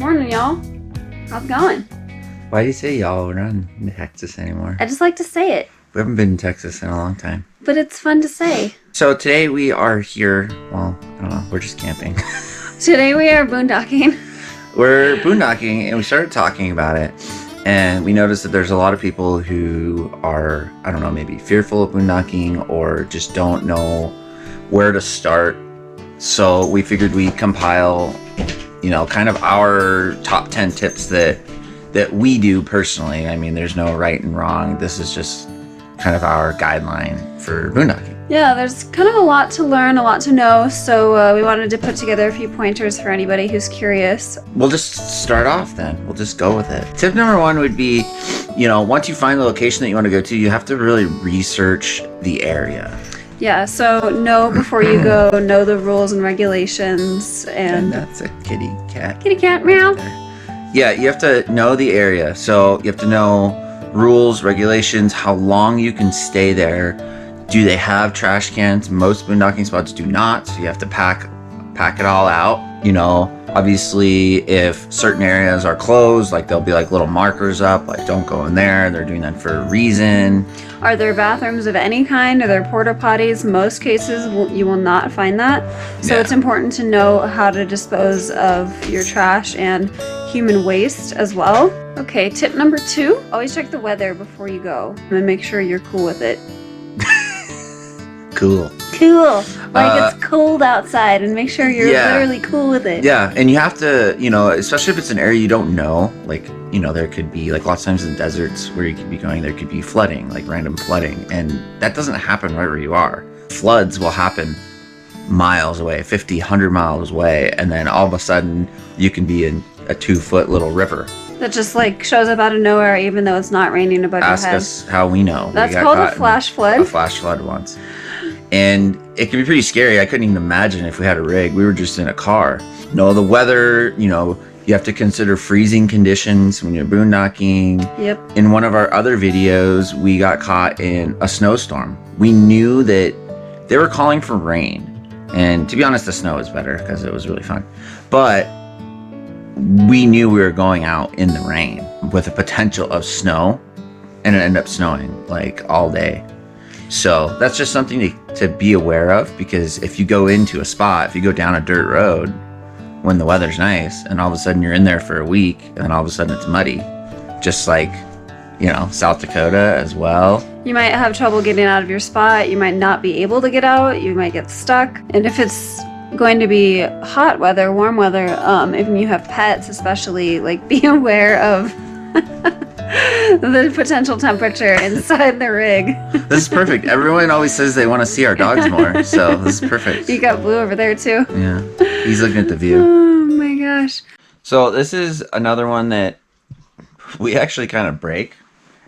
Morning, y'all. How's it going? Why do you say y'all? We're not in Texas anymore. I just like to say it. We haven't been in Texas in a long time. But it's fun to say. So today we are here, well, I don't know, we're just camping. Today we are boondocking. We're boondocking and we started talking about it. And we noticed that there's a lot of people who are, I don't know, maybe fearful of boondocking or just don't know where to start. So we figured we'd compile, kind of our top 10 tips that we do personally. I mean, there's no right and wrong. This is just kind of our guideline for boondocking. Yeah, there's kind of a lot to learn, a lot to know. So we wanted to put together a few pointers for anybody who's curious. We'll just start off then. We'll just go with it. Tip number one would be, once you find the location that you want to go to, you have to really research the area. Yeah, so know before you go, know the rules and regulations. And that's a kitty cat. Kitty cat, meow. Yeah, you have to know the area. So you have to know rules, regulations, how long you can stay there. Do they have trash cans? Most boondocking spots do not. So you have to pack it all out. Obviously if certain areas are closed, like there'll be like little markers up, like don't go in there. They're doing that for a reason. Are there bathrooms of any kind? Are there porta potties? Most cases you will not find that. So It's important to know how to dispose of your trash and human waste as well. Okay, tip number 2, always check the weather before you go and make sure you're cool with it. Cool. Like it's cold outside and make sure you're literally cool with it. Yeah, and you have to, especially if it's an area you don't know, like, there could be, like lots of times in deserts where you could be going, there could be flooding, like random flooding, and that doesn't happen right where you are. Floods will happen miles away, 50, 100 miles away, and then all of a sudden you can be in a 2-foot little river. That just like shows up out of nowhere even though it's not raining above your head. Ask us how we know. That's called a flash flood. A flash flood once. And it can be pretty scary. I couldn't even imagine if we had a rig. We were just in a car. No, the weather, you have to consider freezing conditions when you're boondocking. Yep. In one of our other videos, we got caught in a snowstorm. We knew that they were calling for rain. And to be honest, the snow was better because it was really fun. But we knew we were going out in the rain with the potential of snow. And it ended up snowing like all day. So that's just something to be aware of, because if you go into a spot, if you go down a dirt road when the weather's nice and all of a sudden you're in there for a week and then all of a sudden it's muddy, just like, South Dakota as well. You might have trouble getting out of your spot. You might not be able to get out. You might get stuck. And if it's going to be hot weather, warm weather, if you have pets especially, like be aware of the potential temperature inside the rig. This is perfect. Everyone always says they want to see our dogs more, so this is perfect. You got Blue over there too. Yeah, he's looking at the view. Oh my gosh. So this is another one that we actually kind of break.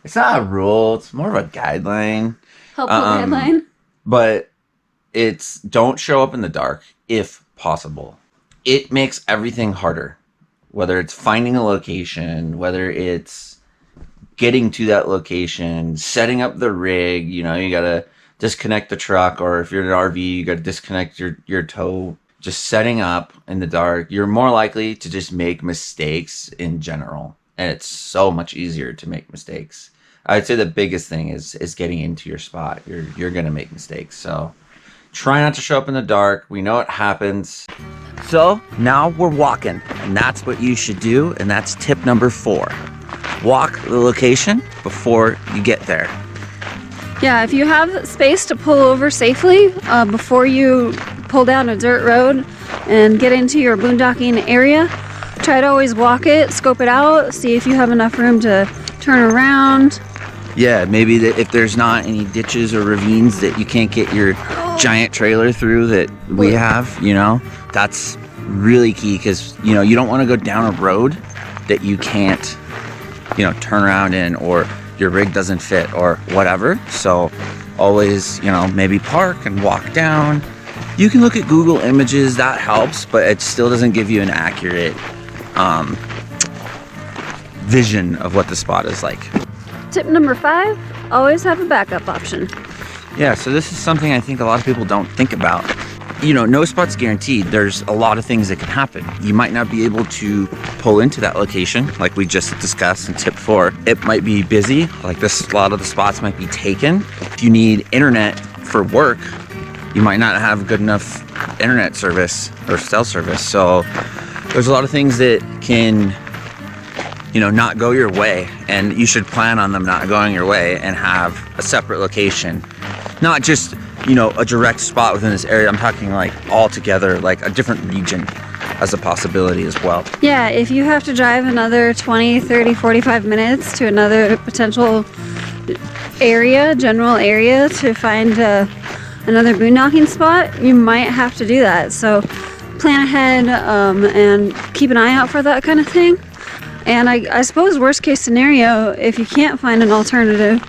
It's not a rule, it's more of a guideline. Helpful guideline. But it's don't show up in the dark if possible. It makes everything harder. Whether it's finding a location, whether it's getting to that location, setting up the rig, you gotta disconnect the truck, or if you're in an RV, you gotta disconnect your tow. Just setting up in the dark, you're more likely to just make mistakes in general. And it's so much easier to make mistakes. I'd say the biggest thing is getting into your spot. You're gonna make mistakes. So try not to show up in the dark. We know it happens. So now we're walking, and that's what you should do. And that's tip number 4. Walk the location before you get there. Yeah, if you have space to pull over safely before you pull down a dirt road and get into your boondocking area, try to always walk it, scope it out, see if you have enough room to turn around. Yeah, maybe if there's not any ditches or ravines that you can't get your giant trailer through that we have, that's really key, because, you don't want to go down a road that you can't, turn around in, or your rig doesn't fit or whatever. So always, maybe park and walk down. You can look at Google Images, that helps, but it still doesn't give you an accurate vision of what the spot is like. Tip number 5, always have a backup option. Yeah, so this is something I think a lot of people don't think about. no spot's guareed. There's a lot of things that can happen. You might not be able to pull into that location like we just discussed in tip 4. It might be busy, like a lot of the spots might be taken. If you need internet for work, you might not have good enough internet service or cell service. So there's a lot of things that can, not go your way, and you should plan on them not going your way and have a separate location. Not just, a direct spot within this area. I'm talking like all together, like a different region as a possibility as well. Yeah, if you have to drive another 20, 30, 45 minutes to another potential general area to find another boondocking spot, you might have to do that. So plan ahead and keep an eye out for that kind of thing. And I suppose worst case scenario, if you can't find an alternative,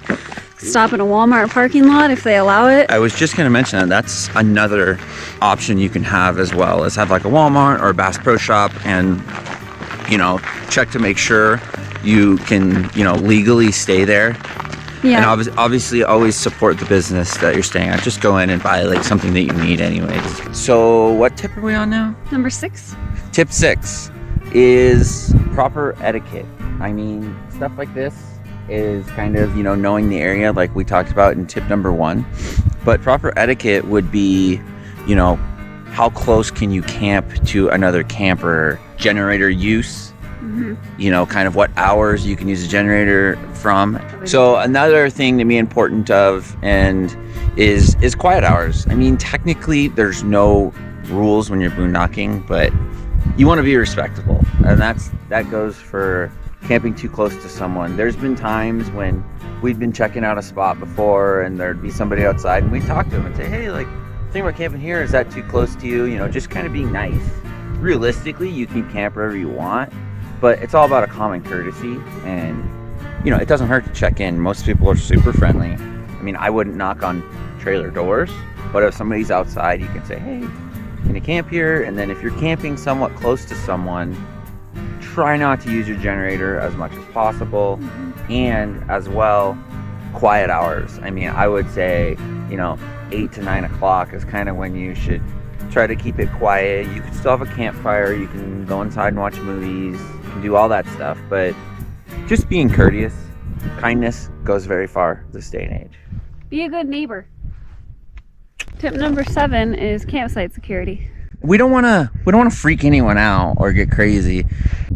stop in a Walmart parking lot if they allow it. I was just going to mention that that's another option you can have as well, is have like a Walmart or a Bass Pro Shop and, check to make sure you can, legally stay there. Yeah. And obviously always support the business that you're staying at. Just go in and buy like something that you need anyways. So what tip are we on now? Number 6. Tip 6 is proper etiquette. I mean, stuff like this is kind of, knowing the area like we talked about in tip number 1. But proper etiquette would be, how close can you camp to another camper? Generator use, kind of what hours you can use a generator from. So another thing to be important of and is quiet hours. I mean, technically there's no rules when you're boondocking, but you want to be respectable, and that goes for camping too close to someone. There's been times when we've been checking out a spot before and there'd be somebody outside and we'd talk to them and say, hey, like, the thing about camping here, is that too close to you? Just kind of being nice. Realistically, you can camp wherever you want, but it's all about a common courtesy, and it doesn't hurt to check in. Most people are super friendly. I mean, I wouldn't knock on trailer doors, but if somebody's outside, you can say, hey, can you camp here? And then if you're camping somewhat close to someone, try not to use your generator as much as possible. And as well, quiet hours. I mean, I would say, 8 to 9 o'clock is kind of when you should try to keep it quiet. You can still have a campfire, you can go inside and watch movies, you can do all that stuff, but just being courteous, kindness goes very far this day and age. Be a good neighbor. Tip number 7 is campsite security. We don't want to freak anyone out or get crazy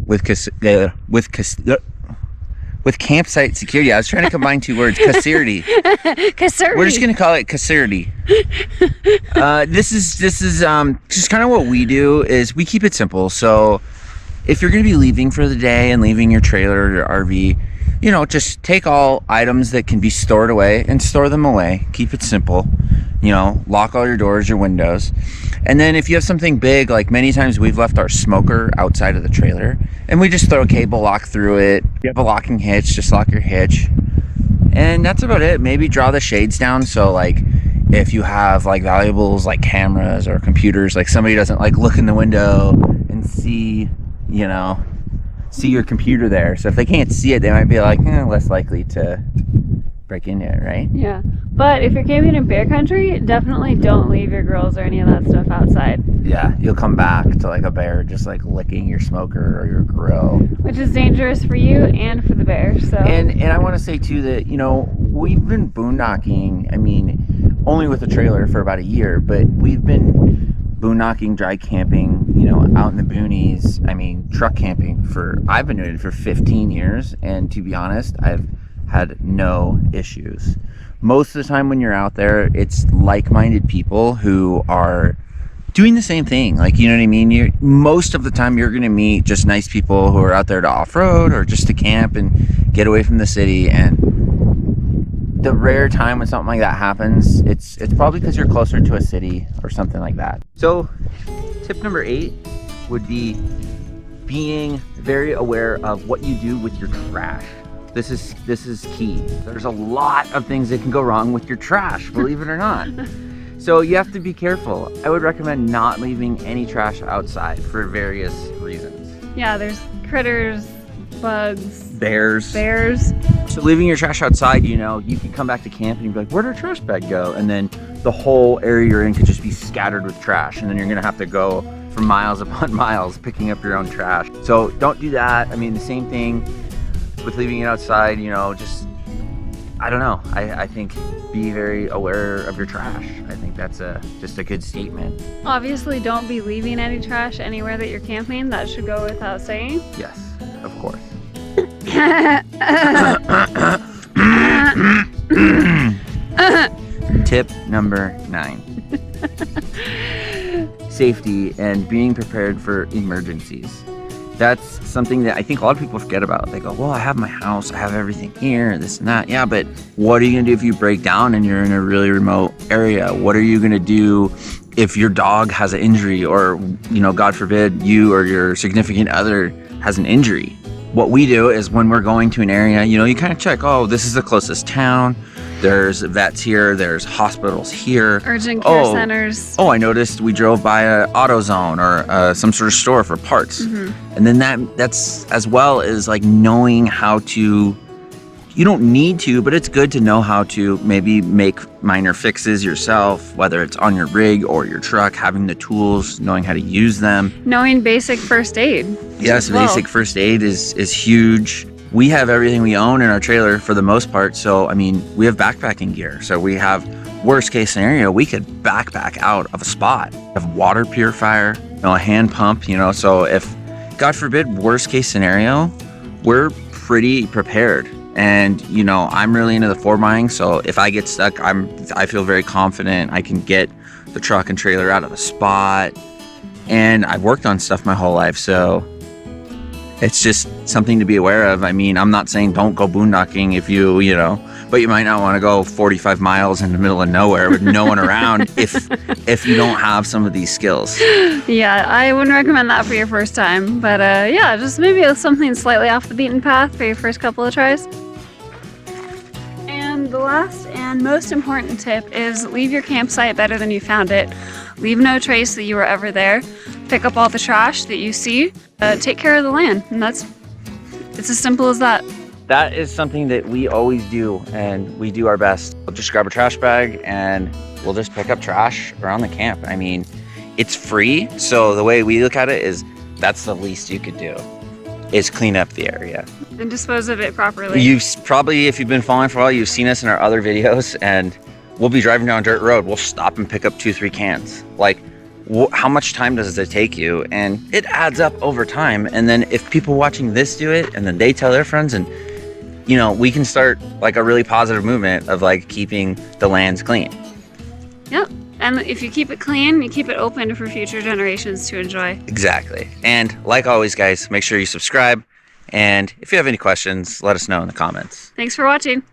with campsite security. I was trying to combine 2 words. Caserity. Caserity. We're just gonna call it caserity. This is just kind of what we do. Is we keep it simple. So if you're gonna be leaving for the day and leaving your trailer or your RV, just take all items that can be stored away and store them away. Keep it simple. Lock all your doors, your windows. And then if you have something big, like many times we've left our smoker outside of the trailer and we just throw a cable lock through it. If you have a locking hitch, just lock your hitch. And that's about it. Maybe draw the shades down. So like if you have like valuables like cameras or computers, like somebody doesn't like look in the window and see your computer there. So if they can't see it, they might be like less likely to break into it, right? Yeah. But if you're camping in bear country, definitely don't leave your grills or any of that stuff outside. Yeah, you'll come back to like a bear just like licking your smoker or your grill. Which is dangerous for you and for the bear. So And I want to say too that, we've been boondocking, I mean, only with a trailer for about a year, but we've been boondocking, dry camping, out in the boonies. I mean, truck camping I've been doing it for 15 years, and to be honest, I've had no issues. Most of the time when you're out there, it's like-minded people who are doing the same thing. Like, you know what I mean? Most of the time you're going to meet just nice people who are out there to off-road or just to camp and get away from the city. And the rare time when something like that happens, it's probably because you're closer to a city or something like that. So tip number 8 would be being very aware of what you do with your trash. This is key. There's a lot of things that can go wrong with your trash, believe it or not. So you have to be careful. I would recommend not leaving any trash outside for various reasons. yeah, there's critters, bugs, Bears. bears. So leaving your trash outside, you can come back to camp and you'd be like, where'd our trash bag go? And then the whole area you're in could just be scattered with trash, and then you're gonna have to go for miles upon miles picking up your own trash. So don't do that. I mean, the same thing with leaving it outside, you know, just, I don't know. I think be very aware of your trash. I think that's just a good statement. Obviously, don't be leaving any trash anywhere that you're camping. That should go without saying. Yes, of course. Tip number 9. Safety and being prepared for emergencies. That's something that I think a lot of people forget about. They go, well, I have my house, I have everything here, this and that. Yeah, but what are you gonna do if you break down and you're in a really remote area? What are you gonna do if your dog has an injury, or, you know, God forbid, you or your significant other has an injury? What we do is when we're going to an area, you know, you kind of check, oh, this is the closest town. There's vets here, there's hospitals here. Urgent care centers. Oh, I noticed we drove by a AutoZone or some sort of store for parts. And then that's as well as like knowing how to, you don't need to, but it's good to know how to maybe make minor fixes yourself, whether it's on your rig or your truck, having the tools, knowing how to use them. Knowing basic first aid. Yes, basic first aid is huge. We have everything we own in our trailer for the most part. So, I mean, we have backpacking gear. So we have, worst case scenario, we could backpack out of a spot. We have water purifier, you know, a hand pump, you know, so if, God forbid, worst case scenario, we're pretty prepared. And, you know, I'm really into the 4x, so if I get stuck, I feel very confident I can get the truck and trailer out of a spot. And I've worked on stuff my whole life, so it's just something to be aware of. I mean, I'm not saying don't go boondocking if you know, but you might not want to go 45 miles in the middle of nowhere with no one around if you don't have some of these skills. Yeah, I wouldn't recommend that for your first time, but yeah, just maybe something slightly off the beaten path for your first couple of tries. And the last and most important tip is leave your campsite better than you found it. Leave no trace that you were ever there. Pick up all the trash that you see. Take care of the land, and it's as simple as that. That is something that we always do, and we do our best. We'll just grab a trash bag and we'll just pick up trash around the camp. I mean, it's free, so the way we look at it is that's the least you could do, is clean up the area. And dispose of it properly. You've probably, if you've been following for a while, you've seen us in our other videos, and we'll be driving down a dirt road. We'll stop and pick up 2-3 cans. Like, how much time does it take you? And it adds up over time. And then if people watching this do it, and then they tell their friends, and, you know, we can start like a really positive movement of like keeping the lands clean. Yep. And if you keep it clean, you keep it open for future generations to enjoy. Exactly. And like always, guys, make sure you subscribe. And if you have any questions, let us know in the comments. Thanks for watching.